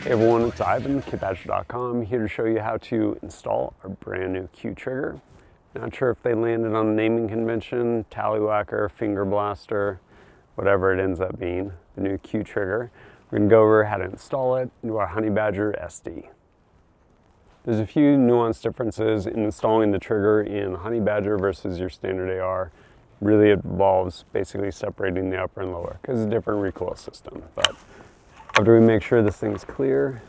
Hey everyone, it's Ivan, kitbadger.com, here to show you how to install our brand new Q trigger. Not sure if they landed on a naming convention, tallywhacker, finger blaster, whatever it ends up being, the new Q trigger. We're going to go over how to install it into our Honey Badger SD. There's a few nuanced differences in installing the trigger in Honey Badger versus your standard AR. Really it involves basically separating the upper and lower because it's a different recoil system. But after we make sure this thing's clear,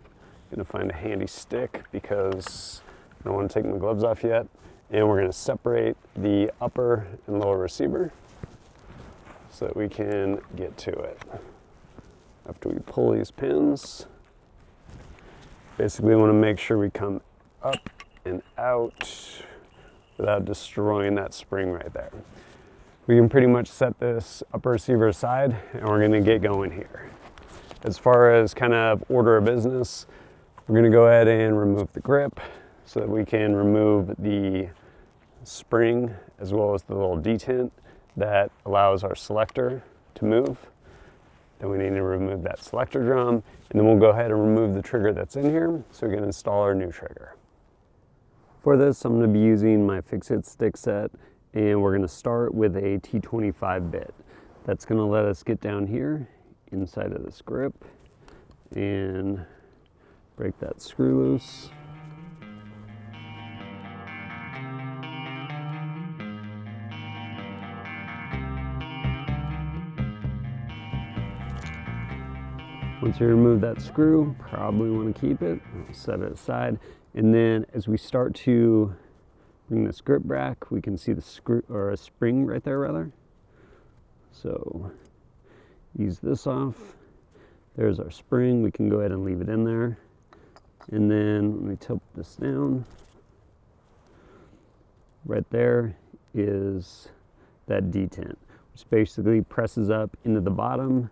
I'm gonna find a handy stick because I don't want to take my gloves off yet. And we're gonna separate the upper and lower receiver so that we can get to it. After we pull these pins, basically we want to make sure we come up and out without destroying that spring right there. We can pretty much set this upper receiver aside and we're gonna get going here. As far as kind of order of business, we're gonna go ahead and remove the grip so that we can remove the spring as well as the little detent that allows our selector to move. Then we need to remove that selector drum, and then we'll go ahead and remove the trigger that's in here so we can install our new trigger. For this, I'm gonna be using my Fix-It stick set, and we're gonna start with a T25 bit. That's gonna let us get down here inside of this grip and break that screw loose. Once you remove that screw, probably want to keep it, set it aside, and then as we start to bring this grip back, we can see the screw, or a spring right there rather. So ease this off. There's our spring. We can go ahead and leave it in there. And then let me tilt this down. Right there is that detent, which basically presses up into the bottom,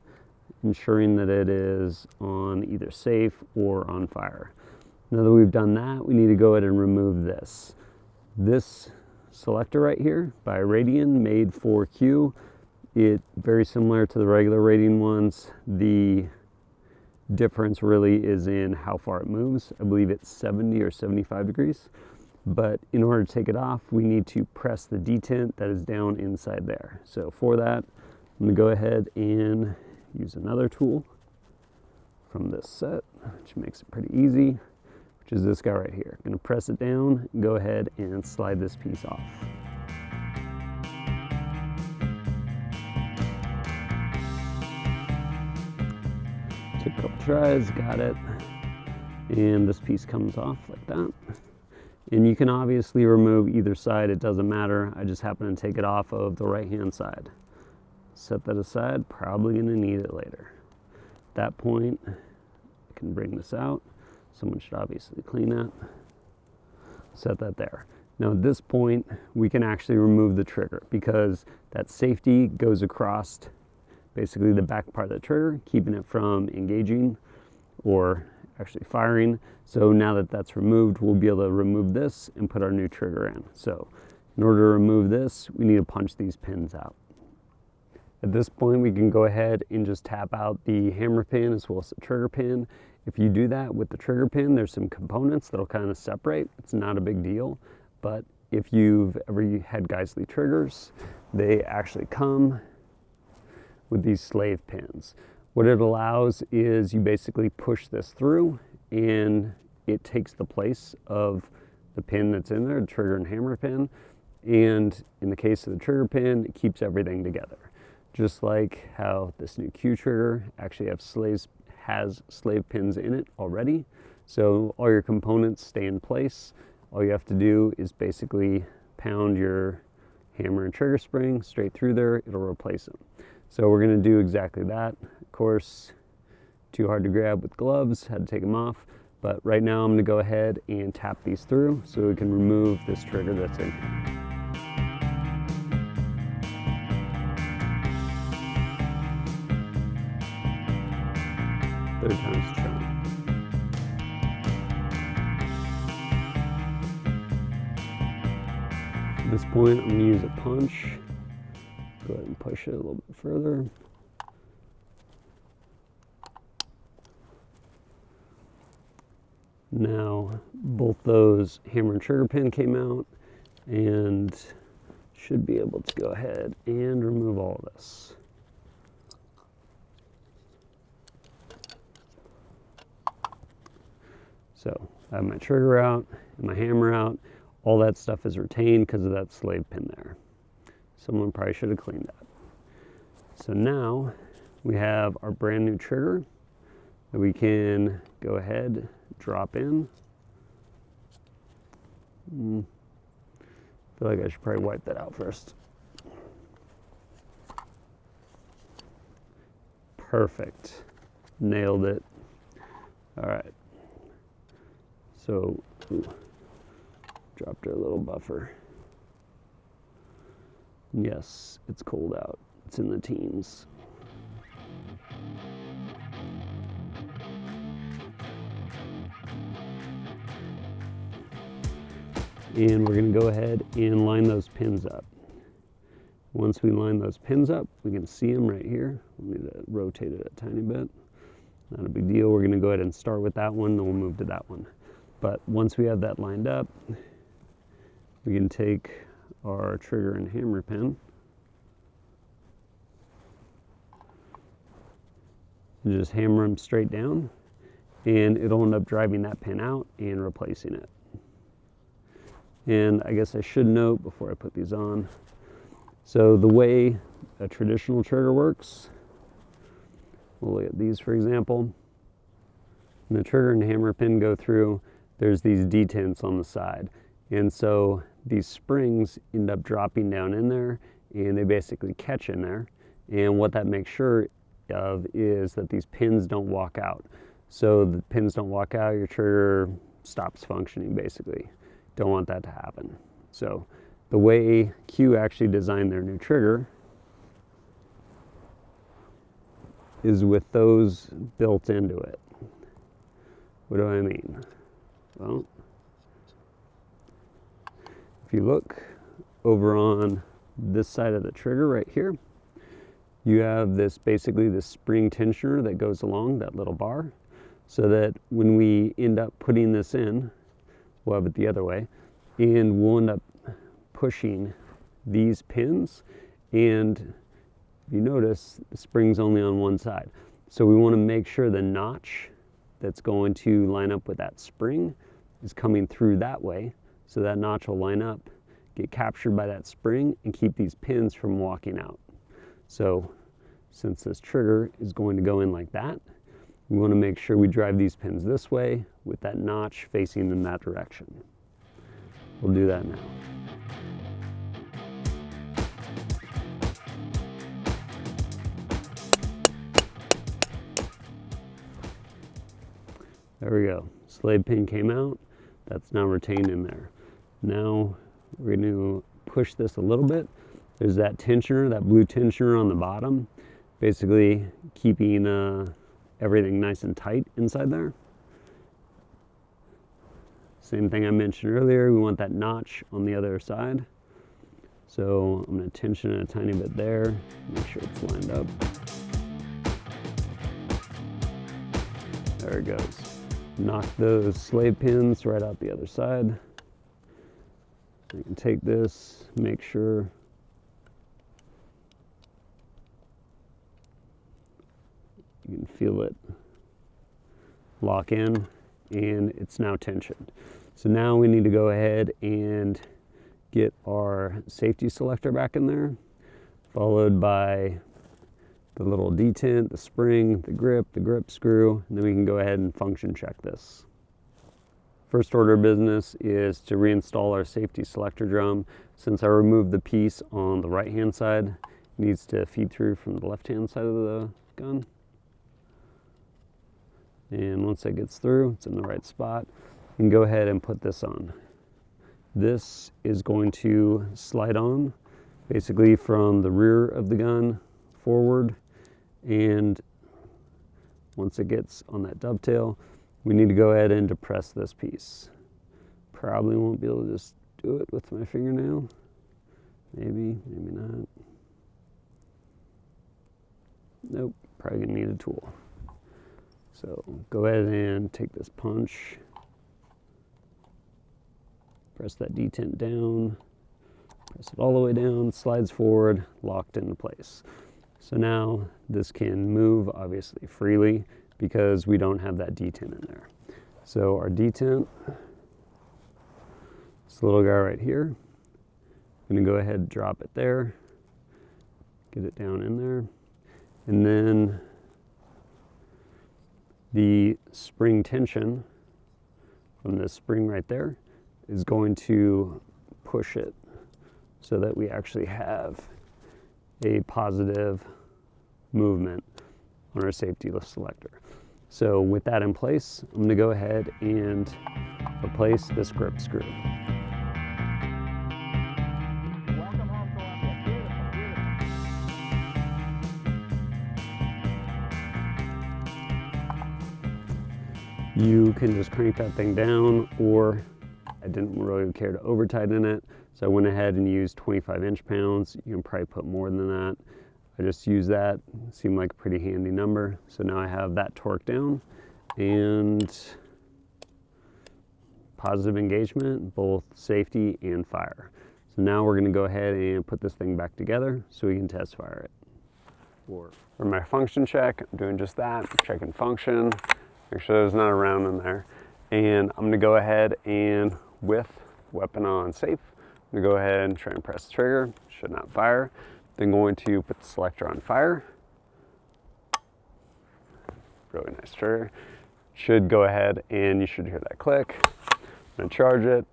ensuring that it is on either safe or on fire. Now that we've done that, we need to go ahead and remove this. This selector right here by Radian, made for Q. It very similar to the regular Radian ones. The difference really is in how far it moves. I believe it's 70 or 75 degrees. But in order to take it off, we need to press the detent that is down inside there. So for that, I'm gonna go ahead and use another tool from this set, which makes it pretty easy, which is this guy right here. I'm gonna press it down and go ahead and slide this piece off. Took a couple tries, got it, and this piece comes off like that. And you can obviously remove either side, it doesn't matter. I just happen to take it off of the right hand side. Set that aside, probably gonna need it later. At that point, I can bring this out. Someone should obviously clean that. Set that there. Now at this point, we can actually remove the trigger because that safety goes across basically the back part of the trigger, keeping it from engaging or actually firing. So now that that's removed, we'll be able to remove this and put our new trigger in. So in order to remove this, we need to punch these pins out. At this point, we can go ahead and just tap out the hammer pin as well as the trigger pin. If you do that with the trigger pin, there's some components that'll kind of separate. It's not a big deal, but if you've ever had Geissele triggers, they actually come with these slave pins. What it allows is you basically push this through and it takes the place of the pin that's in there, the trigger and hammer pin. And in the case of the trigger pin, it keeps everything together. Just like how this new Q trigger actually has slave pins in it already. So all your components stay in place. All you have to do is basically pound your hammer and trigger spring straight through there, it'll replace them. So we're gonna do exactly that. Of course, too hard to grab with gloves, had to take them off. But right now I'm gonna go ahead and tap these through so we can remove this trigger that's in here. Third time's the charm. At this point, I'm gonna use a punch. Go ahead and push it a little bit further. Now both those hammer and trigger pin came out, and should be able to go ahead and remove all of this. So I have my trigger out and my hammer out. All that stuff is retained because of that slave pin there. Someone probably should have cleaned that. So now we have our brand new trigger that we can go ahead, drop in. I feel like I should probably wipe that out first. Perfect. Nailed it. All right. So, dropped our little buffer. Yes, it's cold out. It's in the teens. And we're going to go ahead and line those pins up. Once we line those pins up, we can see them right here. We need to rotate it a tiny bit. Not a big deal. We're going to go ahead and start with that one, then we'll move to that one. But once we have that lined up, we can take our trigger and hammer pin and just hammer them straight down, and it'll end up driving that pin out and replacing it. And I guess I should note before I put these on, so the way a traditional trigger works, we'll look at these for example. When the trigger and hammer pin go through, there's these detents on the side. And so these springs end up dropping down in there, and they basically catch in there. And what that makes sure of is that these pins don't walk out. So the pins don't walk out, your trigger stops functioning basically. Don't want that to happen. So the way Q actually designed their new trigger is with those built into it. What do I mean? Well, if you look over on this side of the trigger right here, you have this basically this spring tensioner that goes along that little bar, so that when we end up putting this in, we'll have it the other way, and we'll end up pushing these pins, and if you notice, the spring's only on one side. So we want to make sure the notch that's going to line up with that spring is coming through that way, so that notch will line up, get captured by that spring, and keep these pins from walking out. So since this trigger is going to go in like that, we want to make sure we drive these pins this way with that notch facing in that direction. We'll do that now. There we go. Slave pin came out. That's now retained in there. Now we're going to push this a little bit. There's that tensioner, that blue tensioner on the bottom, basically keeping everything nice and tight inside there. Same thing I mentioned earlier, we want that notch on the other side. So I'm going to tension it a tiny bit there, make sure it's lined up. There it goes. Knock those slave pins right out the other side. I can take this, make sure you can feel it lock in, and it's now tensioned. So now we need to go ahead and get our safety selector back in there, followed by the little detent, the spring, the grip screw, and then we can go ahead and function check this. First order of business is to reinstall our safety selector drum. Since I removed the piece on the right hand side, it needs to feed through from the left hand side of the gun. And once that gets through, it's in the right spot, you can go ahead and put this on. This is going to slide on basically from the rear of the gun forward, and once it gets on that dovetail, we need to go ahead and depress this piece. Probably won't be able to just do it with my fingernail. Maybe, maybe not. Nope, probably gonna need a tool. So go ahead and take this punch press that detent down, press it all the way down, slides forward, locked into place. So now this can move obviously freely because we don't have that detent in there. So our detent, this little guy right here, I'm gonna go ahead and drop it there, get it down in there, and then the spring tension from this spring right there is going to push it so that we actually have a positive movement on our safety lift selector. So with that in place, I'm going to go ahead and replace this grip screw. You can just crank that thing down, or I didn't really care to over tighten it, so I went ahead and used 25 inch-pounds. You can probably put more than that. I just used that, seemed like a pretty handy number. So now I have that torque down and positive engagement, both safety and fire. So now we're gonna go ahead and put this thing back together so we can test fire it. For my function check, I'm doing just that, checking function, make sure there's not a round in there. And I'm gonna go ahead and, with weapon on safe, I'm gonna go ahead and try and press the trigger, should not fire. Then going to put the selector on fire. Really nice trigger. Should go ahead and you should hear that click. I'm gonna charge it.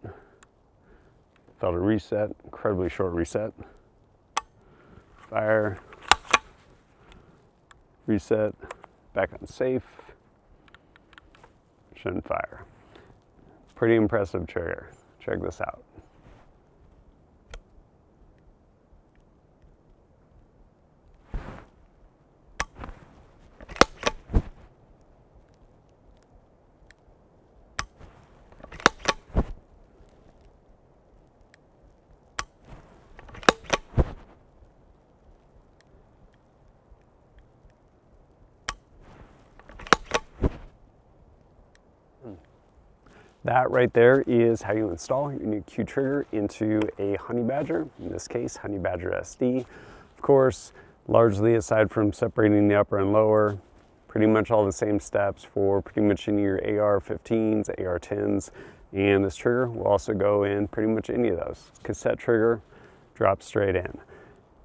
Felt a reset, incredibly short reset. Fire. Reset, back on safe. Shouldn't fire. Pretty impressive trigger. Check this out. That right there is how you install your new Q trigger into a Honey Badger, in this case, Honey Badger SD. Of course, largely aside from separating the upper and lower, pretty much all the same steps for pretty much any of your AR-15s, AR-10s, and this trigger will also go in pretty much any of those. Cassette trigger, drops straight in.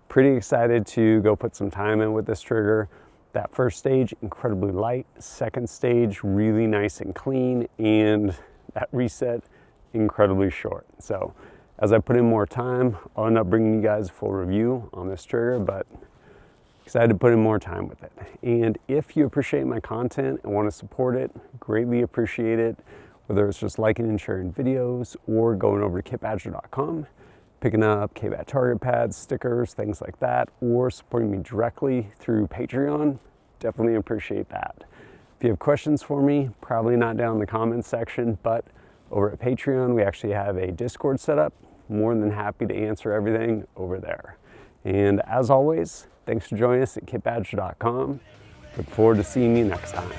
Pretty excited to go put some time in with this trigger. That first stage, incredibly light. Second stage, really nice and clean, and that reset, incredibly short. So as I put in more time, I'll end up bringing you guys a full review on this trigger, but excited to put in more time with it. And if you appreciate my content and want to support it, greatly appreciate it, whether it's just liking and sharing videos or going over to kitbadger.com, picking up KBAT target pads, stickers, things like that, or supporting me directly through Patreon, definitely appreciate that. If you have questions for me, probably not down in the comments section, but over at Patreon, we actually have a Discord set up. More than happy to answer everything over there. And as always, thanks for joining us at kitbadger.com. Look forward to seeing you next time.